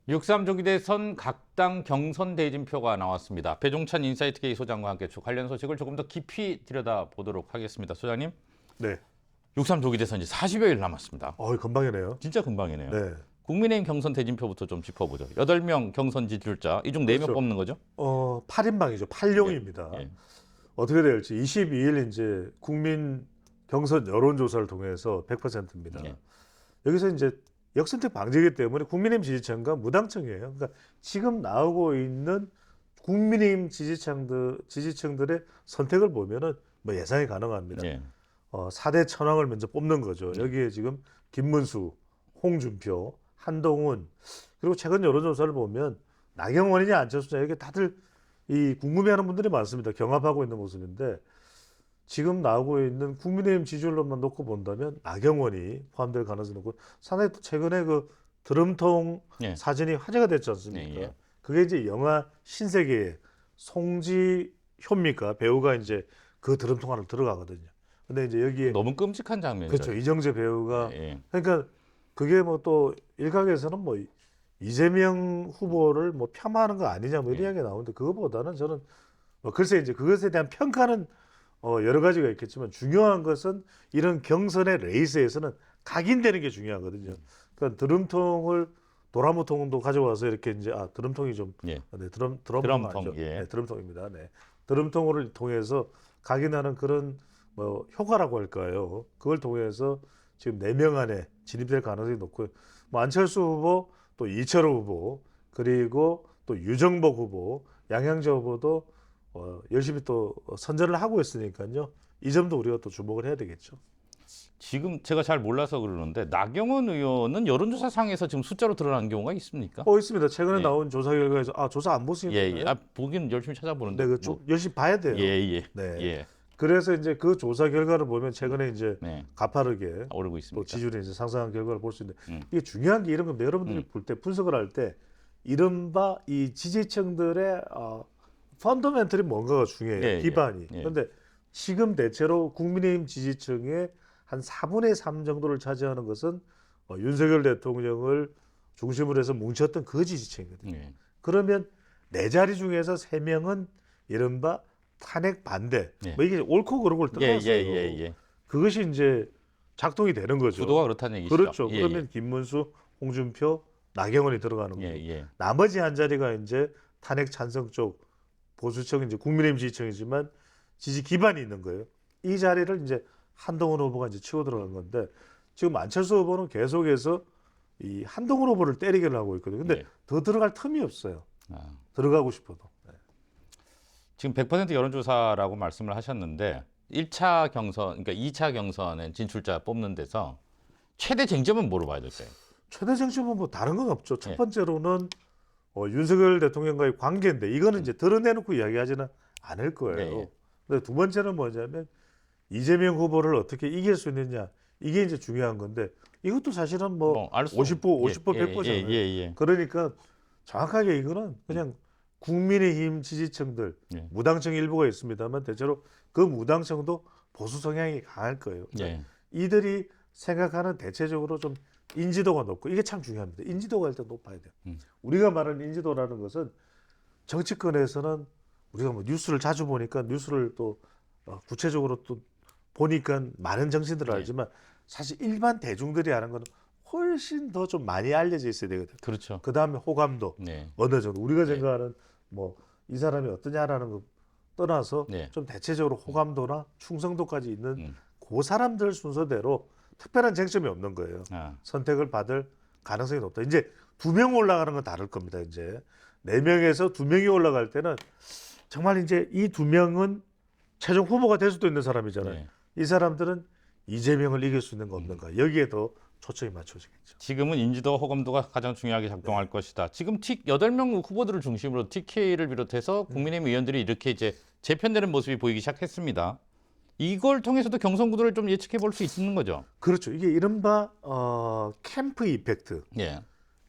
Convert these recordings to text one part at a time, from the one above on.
6.3 조기 대선 각 당 경선 대진표가 나왔습니다. 배종찬 인사이트K 소장과 함께 관련 소식을 조금 더 깊이 들여다보도록 하겠습니다. 소장님, 네. 6.3 조기 대선 이제 40여일 남았습니다. 금방이네요. 진짜 금방이네요. 네. 국민의힘 경선 대진표부터 좀 짚어보죠. 8명 경선 지지율자, 이 중 4명 그렇죠. 뽑는 거죠? 8인방이죠. 8용입니다. 예. 어떻게 될지 22일 이제 국민 경선 여론조사를 통해서 100%입니다. 예. 여기서 이제 역선택 방지이기 때문에 국민의힘 지지층과 무당층이에요. 그러니까 지금 나오고 있는 국민의힘 지지층들의 선택을 보면은 뭐 예상이 가능합니다. 예. 4대 천왕을 먼저 뽑는 거죠. 여기에 지금 김문수, 홍준표, 한동훈, 그리고 최근 여론조사를 보면 나경원이냐 안철수냐 이게 다들 이 궁금해하는 분들이 많습니다. 경합하고 있는 모습인데 지금 나오고 있는 국민의힘 지지율로만 놓고 본다면 나경원이 포함될 가능성이 높고 상당히 또 최근에 그 드럼통 예. 사진이 화제가 됐지 않습니까? 예. 그게 이제 영화 신세계의 송지효입니까? 배우가 이제 그 드럼통 안으로 들어가거든요. 근데 이제 여기에 너무 끔찍한 장면이죠. 그렇죠. 이정재 배우가 예. 그러니까 그게 뭐 또 일각에서는 뭐 이재명 후보를 뭐 폄하하는 거 아니냐 뭐 이런 이야기가 나오는데 그거보다는 저는 뭐 글쎄 이제 그것에 대한 평가는 여러 가지가 있겠지만 중요한 것은 이런 경선의 레이스에서는 각인되는 게 중요하거든요. 그러니까 드럼통을 도라무통도 가져와서 이렇게 이제 드럼통이 좀 예. 네, 드럼통, 아니죠. 예. 네, 드럼통입니다. 네. 드럼통을 통해서 각인하는 그런 뭐 효과라고 할까요? 그걸 통해서 지금 4명 안에 진입될 가능성이 높고요. 뭐 안철수 후보, 또 이철호 후보, 그리고 또 유정복 후보, 양양자 후보도 열심히 또 선전을 하고 있으니까요. 이 점도 우리가 또 주목을 해야 되겠죠. 지금 제가 잘 몰라서 그러는데 나경원 의원은 여론조사상에서 지금 숫자로 드러난 경우가 있습니까? 있습니다. 최근에 예. 나온 조사 결과에서 조사 안 보시니까 예. 보기는 열심히 찾아보는데. 네, 그 열심히 봐야 돼요. 예. 네. 예. 그래서 이제 그 조사 결과를 보면 최근에 이제 네. 가파르게 오르고 또 있습니다. 지지율이 이제 상승한 결과를 볼 수 있는데 음. 이게 중요한 게 이런 겁니다. 여러분들이 볼 때 분석을 할 때 이른바 이 지지층들의 펀더멘털이 뭔가가 중요해요. 예, 기반이. 예. 그런데 지금 대체로 국민의힘 지지층의 한 4분의 3 정도를 차지하는 것은 윤석열 대통령을 중심으로 해서 뭉쳤던 그 지지층이거든요. 예. 그러면 4자리 중에서 3명은 이른바 탄핵 반대. 예. 뭐 이게 옳고 그르고를 떠나서요. 예. 그것이 이제 작동이 되는 거죠. 구도가 그렇다는 얘기죠. 그렇죠. 그러면 김문수, 홍준표, 나경원이 들어가는 거죠. 예. 나머지 한 자리가 이제 탄핵 찬성 쪽 보수층 이제 국민의힘 지지층이지만 지지 기반이 있는 거예요. 이 자리를 이제 한동훈 후보가 이제 치고 들어간 건데 지금 안철수 후보는 계속해서 이 한동훈 후보를 때리기를 하고 있거든요. 근데 예. 더 들어갈 틈이 없어요. 아. 들어가고 싶어도. 네. 지금 100% 여론조사라고 말씀을 하셨는데 1차 경선, 그러니까 2차 경선은 진출자 뽑는 데서 최대 쟁점은 뭐로 봐야 될까요? 최대 쟁점은 뭐 다른 건 없죠. 첫 예. 번째로는 윤석열 대통령과의 관계인데 이거는 이제 드러내놓고 이야기하지는 않을 거예요. 예. 근데 두 번째는 뭐냐면 이재명 후보를 어떻게 이길 수 있느냐 이게 이제 중요한 건데 이것도 사실은 뭐 알수 50% 예, 100%잖아요. 예. 그러니까 정확하게 이거는 그냥 국민의힘 지지층들 예. 무당층 일부가 있습니다만 대체로 그 무당층도 보수 성향이 강할 거예요. 예. 이들이 생각하는 대체적으로 좀 인지도가 높고 이게 참 중요합니다. 인지도가 일단 높아야 돼요. 우리가 말하는 인지도라는 것은 정치권에서는 우리가 뭐 뉴스를 자주 보니까 뉴스를 또 구체적으로 또 보니까 많은 정신들을 알지만 사실 일반 대중들이 아는 건 훨씬 더 좀 많이 알려져 있어야 되거든요. 그렇죠. 그 다음에 호감도 네. 어느 정도 우리가 생각하는 뭐 이 사람이 어떠냐라는 거 떠나서 네. 좀 대체적으로 호감도나 충성도까지 있는 그 사람들 순서대로 특별한 쟁점이 없는 거예요. 선택을 받을 가능성이 높다. 이제 2명 올라가는 건 다를 겁니다. 이제 4명에서 2명이 올라갈 때는 정말 이제 이 2명은 최종 후보가 될 수도 있는 사람이잖아요. 네. 이 사람들은 이재명을 이길 수 있는 거 없는가. 여기에 더 초점이 맞춰지겠죠. 지금은 인지도, 호감도가 가장 중요하게 작동할 것이다. 지금 8명 후보들을 중심으로 TK를 비롯해서 국민의힘 의원들이 이렇게 이제 재편되는 모습이 보이기 시작했습니다. 이걸 통해서도 경선 구도를 좀 예측해 볼 수 있는 거죠. 그렇죠. 이게 이른바 캠프 이펙트. 예.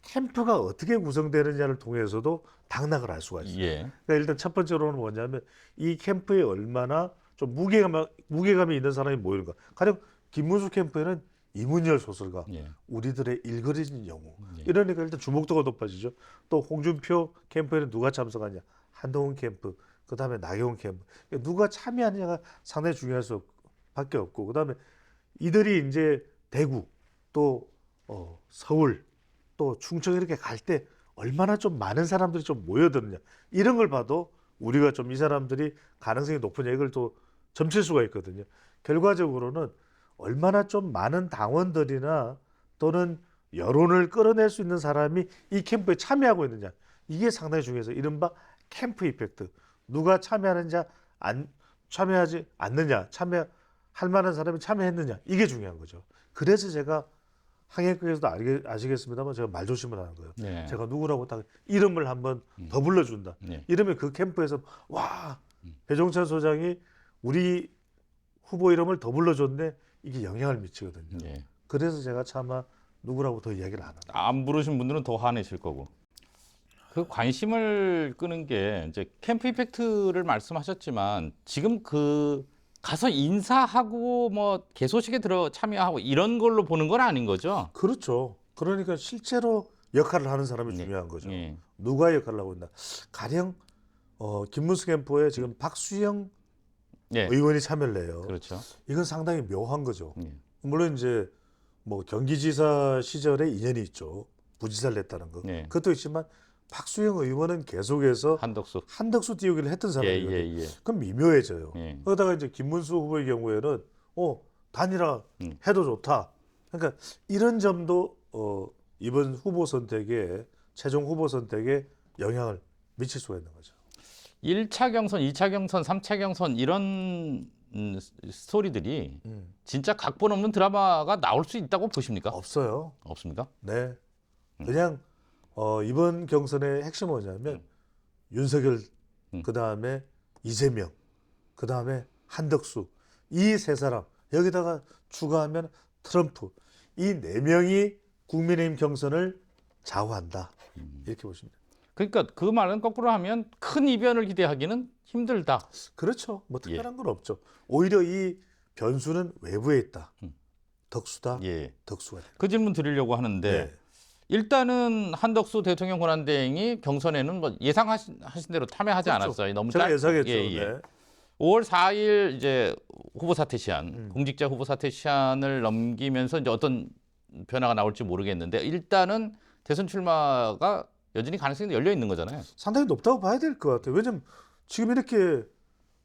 캠프가 어떻게 구성되느냐를 통해서도 당락을 알 수가 있어요. 예. 그러니까 일단 첫 번째로는 뭐냐면 이 캠프에 얼마나 좀 무게감이 있는 사람이 모이는가. 가령 김문수 캠프에는 이문열 소설가, 예. 우리들의 일그러진 영웅. 예. 이러니까 일단 주목도가 높아지죠. 또 홍준표 캠프에는 누가 참석하냐? 한동훈 캠프, 그 다음에 나경원 캠프. 그러니까 누가 참여하느냐가 상당히 중요할 수밖에 없고, 그 다음에 이들이 이제 대구, 또 서울, 또 충청 이렇게 갈 때 얼마나 좀 많은 사람들이 좀 모여드느냐. 이런 걸 봐도 우리가 좀 이 사람들이 가능성이 높으냐 이걸 또 점칠 수가 있거든요. 결과적으로는 얼마나 좀 많은 당원들이나 또는 여론을 끌어낼 수 있는 사람이 이 캠프에 참여하고 있느냐. 이게 상당히 중요해서 이른바 캠프 이펙트. 누가 참여하느냐, 참여하지 않느냐, 참여할 만한 사람이 참여했느냐. 이게 중요한 거죠. 그래서 제가 항해극에서도 아시겠습니다만 제가 말조심을 하는 거예요. 네. 제가 누구라고 딱 이름을 한번 더 불러준다. 네. 이러면 그 캠프에서 와, 배종찬 소장이 우리 후보 이름을 더 불러줬네. 이게 영향을 미치거든요. 예. 그래서 제가 차마 누구라고 더 이야기를 안 합니다. 안 부르신 분들은 더 화내실 거고. 그 관심을 끄는 게 이제 캠프 이펙트를 말씀하셨지만 지금 그 가서 인사하고 뭐 개소식에 들어 참여하고 이런 걸로 보는 건 아닌 거죠? 그렇죠. 그러니까 실제로 역할을 하는 사람이 네. 중요한 거죠. 예. 누가 역할을 하고 있나. 가령 김문수 캠프에 지금 박수영 예. 의원이 참여를 해요. 그렇죠. 이건 상당히 묘한 거죠. 예. 물론 이제 뭐 경기지사 시절에 인연이 있죠. 부지사를 냈다는 거. 네. 그것도 있지만 박수영 의원은 계속해서 한덕수. 한덕수 띄우기를 했던 사람이거든요. 예. 그럼 미묘해져요. 예. 그러다가 이제 김문수 후보의 경우에는 단일화 해도 좋다. 그러니까 이런 점도 이번 후보 선택에 최종 후보 선택에 영향을 미칠 수가 있는 거죠. 1차 경선, 2차 경선, 3차 경선 이런 스토리들이 진짜 각본 없는 드라마가 나올 수 있다고 보십니까? 없어요. 없습니까? 네. 그냥 이번 경선의 핵심은 뭐냐면 윤석열, 그 다음에 이재명, 그 다음에 한덕수 이 세 사람 여기다가 추가하면 트럼프 이 네 명이 국민의힘 경선을 좌우한다 이렇게 보시면 돼요. 그러니까 그 말은 거꾸로 하면 큰 이변을 기대하기는 힘들다. 그렇죠. 뭐 특별한 건 없죠. 오히려 이 변수는 외부에 있다. 덕수다. 예. 덕수가 된다. 그 질문 드리려고 하는데 네. 일단은 한덕수 대통령 권한대행이 경선에는 뭐 예상하신 대로 참여하지 그렇죠. 않았어요. 너무 제가 예상했죠. 예. 네. 5월 4일 이제 후보 사퇴 시한, 공직자 후보 사퇴 시한을 넘기면서 이제 어떤 변화가 나올지 모르겠는데 일단은 대선 출마가 여전히 가능성이 열려 있는 거잖아요. 상당히 높다고 봐야 될 것 같아요. 왜냐면 지금 이렇게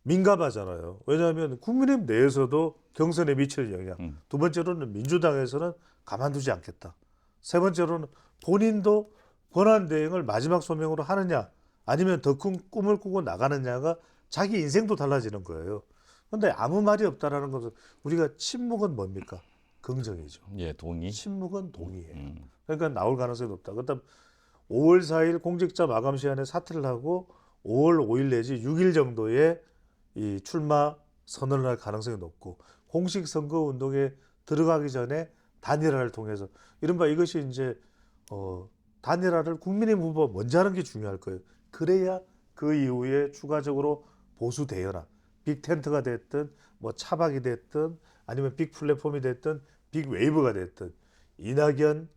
민감하잖아요. 왜냐하면 국민의힘 내에서도 경선에 미치는 영향. 두 번째로는 민주당에서는 가만두지 않겠다. 세 번째로는 본인도 권한대행을 마지막 소명으로 하느냐 아니면 더 큰 꿈을 꾸고 나가느냐가 자기 인생도 달라지는 거예요. 그런데 아무 말이 없다라는 것은 우리가 침묵은 뭡니까? 긍정이죠. 예, 동의. 침묵은 동의예요. 그러니까 나올 가능성이 높다. 그다음 5월 4일 공직자 마감 시한에 사퇴를 하고 5월 5일 내지 6일 정도에 이 출마 선언을 할 가능성이 높고 공식 선거 운동에 들어가기 전에 단일화를 통해서 이른바 이것이 이제 단일화를 국민의힘 후보 먼저 하는 게 중요할 거예요. 그래야 그 이후에 추가적으로 보수 대연합, 빅 텐트가 됐든 뭐 차박이 됐든 아니면 빅 플랫폼이 됐든 빅 웨이브가 됐든 이낙연,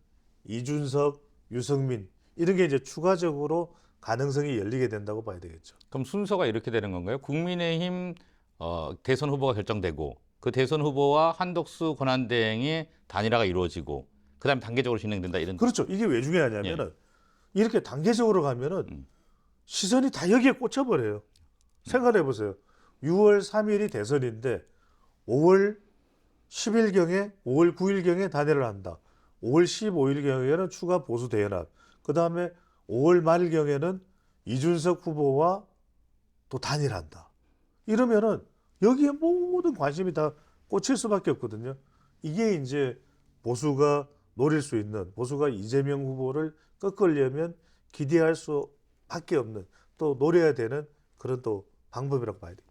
이준석, 유승민 이런 게 이제 추가적으로 가능성이 열리게 된다고 봐야 되겠죠. 그럼 순서가 이렇게 되는 건가요? 국민의힘 대선 후보가 결정되고 그 대선 후보와 한덕수 권한대행의 단일화가 이루어지고 그다음에 단계적으로 진행된다 이런. 그렇죠. 이게 왜 중요하냐면은 이렇게 단계적으로 가면은 시선이 다 여기에 꽂혀버려요. 생각해 보세요. 6월 3일이 대선인데 5월 10일경에 5월 9일경에 단일화를 한다. 5월 15일경에는 추가 보수 대연합. 그 다음에 5월 말경에는 이준석 후보와 또 단일한다. 이러면은 여기에 모든 관심이 다 꽂힐 수밖에 없거든요. 이게 이제 보수가 노릴 수 있는, 보수가 이재명 후보를 꺾으려면 기대할 수밖에 없는, 또 노려야 되는 그런 또 방법이라고 봐야 돼요.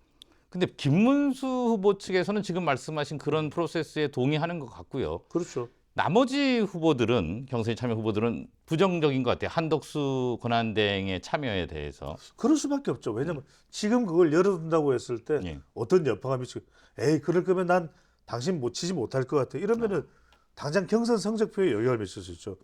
근데 김문수 후보 측에서는 지금 말씀하신 그런 프로세스에 동의하는 것 같고요. 그렇죠. 나머지 후보들은 경선에 참여 후보들은 부정적인 것 같아요. 한덕수 권한대행의 참여에 대해서. 그럴 수밖에 없죠. 왜냐면 지금 그걸 열어둔다고 했을 때 예. 어떤 여파가 미치고 에이 그럴 거면 난 당신 못 치지 못할 것 같아. 이러면은 당장 경선 성적표에 영향을 미칠 수 있죠.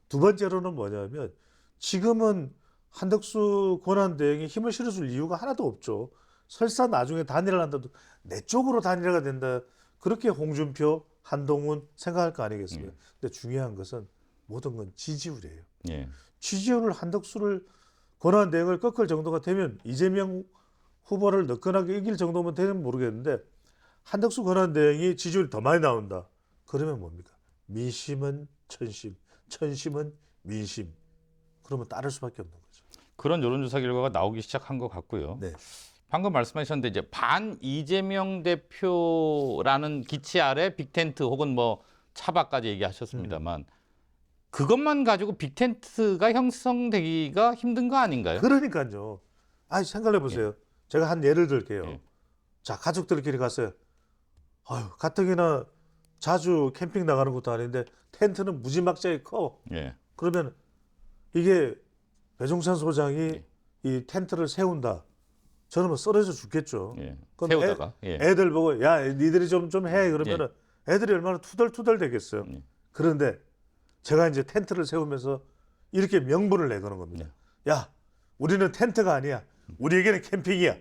두 번째로는 뭐냐면 지금은 한덕수 권한대행이 힘을 실어줄 이유가 하나도 없죠. 설사 나중에 단일화를 한다도 내 쪽으로 단일화가 된다. 그렇게 홍준표, 한동훈 생각할 거 아니겠습니까? 근데 중요한 것은 모든 건 지지율이에요. 예. 지지율을 한덕수를 권한대행을 꺾을 정도가 되면 이재명 후보를 느슨하게 이길 정도면 되면 모르겠는데 한덕수 권한대행이 지지율이 더 많이 나온다. 그러면 뭡니까? 민심은 천심, 천심은 민심. 그러면 따를 수밖에 없는 거죠. 그런 여론조사 결과가 나오기 시작한 것 같고요. 네. 방금 말씀하셨는데 이제 반 이재명 대표라는 기치 아래 빅텐트 혹은 뭐 차박까지 얘기하셨습니다만 그것만 가지고 빅텐트가 형성되기가 힘든 거 아닌가요? 그러니까요. 생각해 보세요. 제가 한 예를 들게요. 예. 자, 가족들끼리 갔어요. 아유, 가뜩이나 자주 캠핑 나가는 것도 아닌데 텐트는 무지막지하게 커. 예. 그러면 이게 배종찬 소장이 이 텐트를 세운다. 저는 뭐 쓰러져 죽겠죠. 예. 그럼 세우다가 예. 애들 보고 야, 니들이 좀 해. 그러면은 애들이 얼마나 투덜투덜 되겠어요. 그런데 제가 이제 텐트를 세우면서 이렇게 명분을 내거는 겁니다. 야, 우리는 텐트가 아니야. 우리에게는 캠핑이야.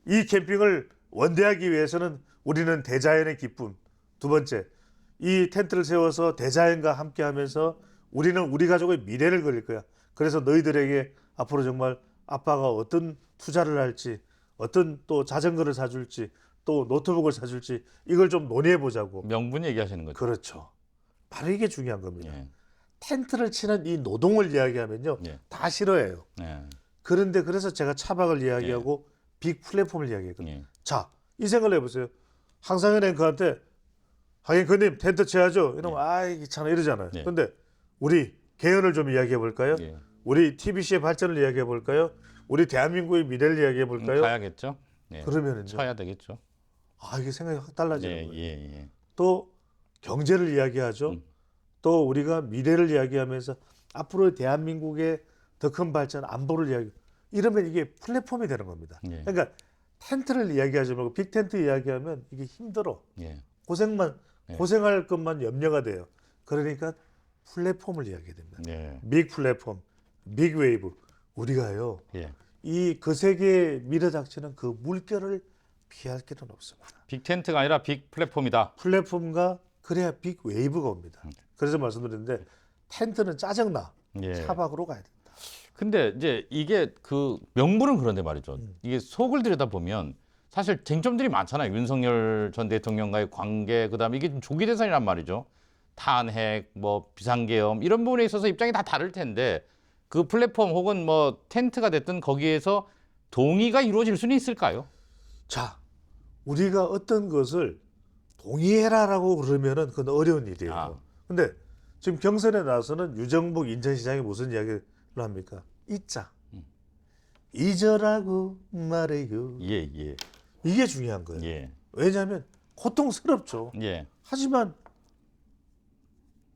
이 캠핑을 원대하기 위해서는 우리는 대자연의 기쁨. 두 번째, 이 텐트를 세워서 대자연과 함께하면서 우리는 우리 가족의 미래를 그릴 거야. 그래서 너희들에게 앞으로 정말 아빠가 어떤 투자를 할지, 어떤 또 자전거를 사줄지, 또 노트북을 사줄지 이걸 좀 논의해 보자고. 명분 얘기하시는 거죠. 그렇죠. 바로 이게 중요한 겁니다. 예. 텐트를 치는 이 노동을 이야기하면요, 예. 다 싫어해요. 예. 그런데 그래서 제가 차박을 이야기하고 빅 플랫폼을 이야기했거든요. 예. 자, 이 생각을 해보세요. 항상현 앵커한테 하긴크님 텐트 쳐야죠. 이러면 아이 귀찮아 이러잖아요. 예. 근데 우리 개헌을 좀 이야기해 볼까요? 예. 우리 TBC의 발전을 이야기해 볼까요? 우리 대한민국의 미래를 이야기해 볼까요? 가야겠죠. 예. 그러면은요. 쳐야 되겠죠. 이게 생각이 확 달라지는 예. 거예요. 예. 또 경제를 이야기하죠. 또 우리가 미래를 이야기하면서 앞으로 대한민국의 더 큰 발전, 안보를 이야기. 이러면 이게 플랫폼이 되는 겁니다. 예. 그러니까 텐트를 이야기하지 말고 빅텐트 이야기하면 이게 힘들어. 예. 고생할 것만 염려가 돼요. 그러니까 플랫폼을 이야기해야 됩니다. 예. 빅 플랫폼, 빅 웨이브. 우리가요. 예. 이 거세게 밀어닥치는 그 물결을 피할 길은 없습니다. 빅 텐트가 아니라 빅 플랫폼이다. 플랫폼과 그래야 빅 웨이브가 옵니다. 그래서 말씀드렸는데 텐트는 짜증나. 예. 차박으로 가야 된다. 근데 이제 이게 그 명분은 그런데 말이죠. 이게 속을 들여다보면 사실 쟁점들이 많잖아요. 윤석열 전 대통령과의 관계, 그다음에 이게 좀 조기 대선이란 말이죠. 탄핵, 뭐 비상계엄 이런 부분에 있어서 입장이 다 다를 텐데 그 플랫폼 혹은 뭐 텐트가 됐든 거기에서 동의가 이루어질 수는 있을까요? 자, 우리가 어떤 것을 동의해라라고 그러면은 그건 어려운 일이에요. 근데 지금 경선에 나서는 유정복 인천시장이 무슨 이야기를 합니까? 잊자. 잊으라고 말해요. 예, 예. 이게 중요한 거예요. 예. 왜냐하면 고통스럽죠. 예. 하지만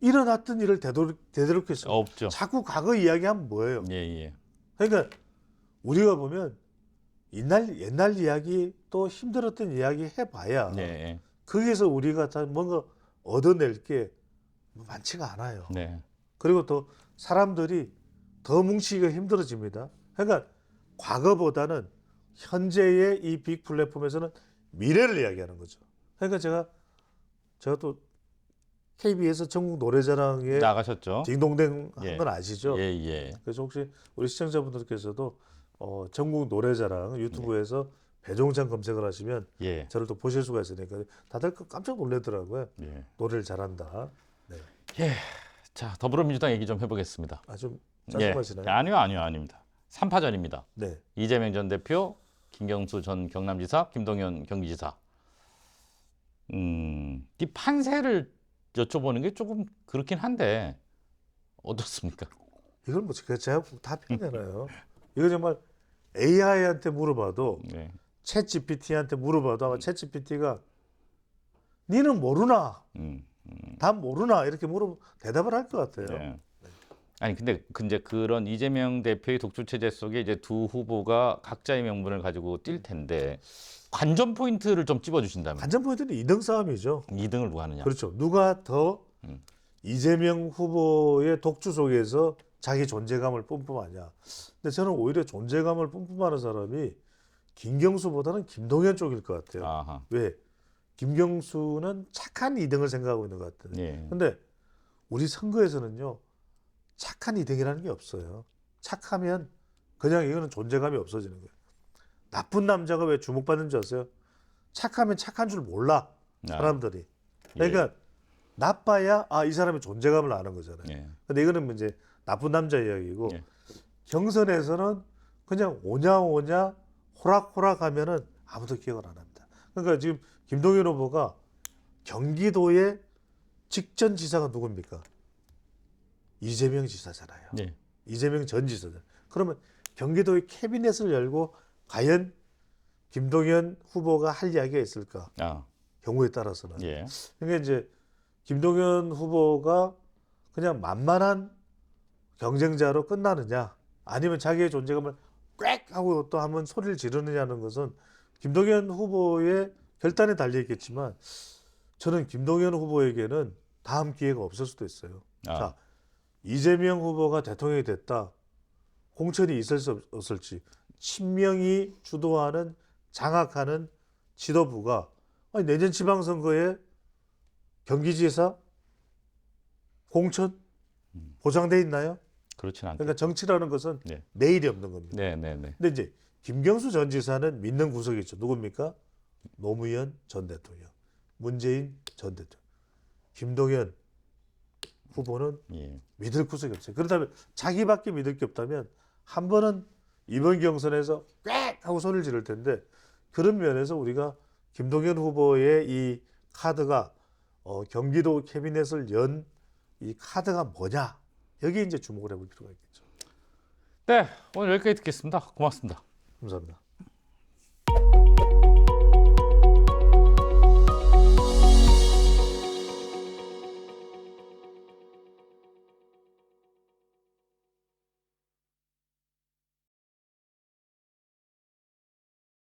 일어났던 일을 되돌이켰어요. 없죠. 자꾸 과거 이야기하면 뭐예요? 예, 예. 그러니까 우리가 보면 옛날 이야기 또 힘들었던 이야기 해봐야 네. 거기에서 우리가 다 뭔가 얻어낼 게 많지가 않아요. 네. 그리고 또 사람들이 더 뭉치기가 힘들어집니다. 그러니까 과거보다는 현재의 이 빅 플랫폼에서는 미래를 이야기하는 거죠. 그러니까 제가 또 KBS 전국 노래자랑에 나가셨죠? 딩동댕 한 예. 건 아시죠? 예, 예. 그래서 혹시 우리 시청자분들께서도 전국 노래자랑 유튜브에서 배종찬 검색을 하시면 예. 저를 또 보실 수가 있으니까 다들 깜짝 놀라더라고요. 예. 노래를 잘한다. 네. 예. 자, 더불어민주당 얘기 좀 해보겠습니다. 좀 예. 짜증나시나요? 아니요, 아닙니다. 3파전입니다. 네. 이재명 전 대표, 김경수 전 경남지사, 김동연 경기지사. 이 판세를 여쭤보는 게 조금 그렇긴 한데 어떻습니까? 이걸 뭐 제가 다 표현해놔요. 이거 정말 AI한테 물어봐도 네. 챗 GPT한테 물어봐도 아마 챗 GPT가 니는 모르나? 다 모르나? 이렇게 대답을 할 것 같아요. 네. 아니 근데 그런 이재명 대표의 독주 체제 속에 이제 두 후보가 각자의 명분을 가지고 뛸 텐데 관전 포인트를 좀 찝어주신다면 관전 포인트는 2등 싸움이죠. 2등을 누가 하느냐? 그렇죠. 누가 더 이재명 후보의 독주 속에서 자기 존재감을 뿜뿜하냐. 근데 저는 오히려 존재감을 뿜뿜하는 사람이 김경수보다는 김동연 쪽일 것 같아요. 아하. 왜? 김경수는 착한 2등을 생각하고 있는 것 같아요. 예. 근데 우리 선거에서는요, 착한 2등이라는 게 없어요. 착하면 그냥 이거는 존재감이 없어지는 거예요. 나쁜 남자가 왜 주목받는 줄 아세요? 착하면 착한 줄 몰라, 사람들이. 그러니까 나빠야 이 사람의 존재감을 아는 거잖아요. 예. 근데 이거는 이제 나쁜 남자 이야기고, 예. 경선에서는 그냥 오냐 호락호락 하면은 아무도 기억을 안 합니다. 그러니까 지금 김동연 후보가 경기도의 직전 지사가 누굽니까? 이재명 지사잖아요. 예. 이재명 전 지사잖아요. 그러면 경기도의 캐비넷을 열고 과연 김동연 후보가 할 이야기가 있을까? 아. 경우에 따라서는. 예. 그러니까 이제 김동연 후보가 그냥 만만한 경쟁자로 끝나느냐, 아니면 자기의 존재감을 꽥 하고 또 한번 소리를 지르느냐는 것은 김동연 후보의 결단에 달려 있겠지만, 저는 김동연 후보에게는 다음 기회가 없을 수도 있어요. 아. 자, 이재명 후보가 대통령이 됐다. 공천이 있을 수 없을지, 친명이 주도하는 장악하는 지도부가 내년 지방선거에 경기지사 공천 보장돼 있나요? 그렇진 않죠. 그러니까 정치라는 것은 네. 내일이 없는 겁니다. 네, 네, 네. 근데 이제 김경수 전 지사는 믿는 구석이 있죠. 누굽니까? 노무현 전 대통령, 문재인 전 대통령, 김동연 후보는 예. 믿을 구석이 없어요. 그렇다면 자기밖에 믿을 게 없다면 한 번은 이번 경선에서 꽥 하고 소리를 지를 텐데, 그런 면에서 우리가 김동연 후보의 이 카드가 경기도 캐비넷을 연 이 카드가 뭐냐, 여기에 이제 주목을 해볼 필요가 있겠죠. 네, 오늘 여기까지 듣겠습니다. 고맙습니다. 감사합니다.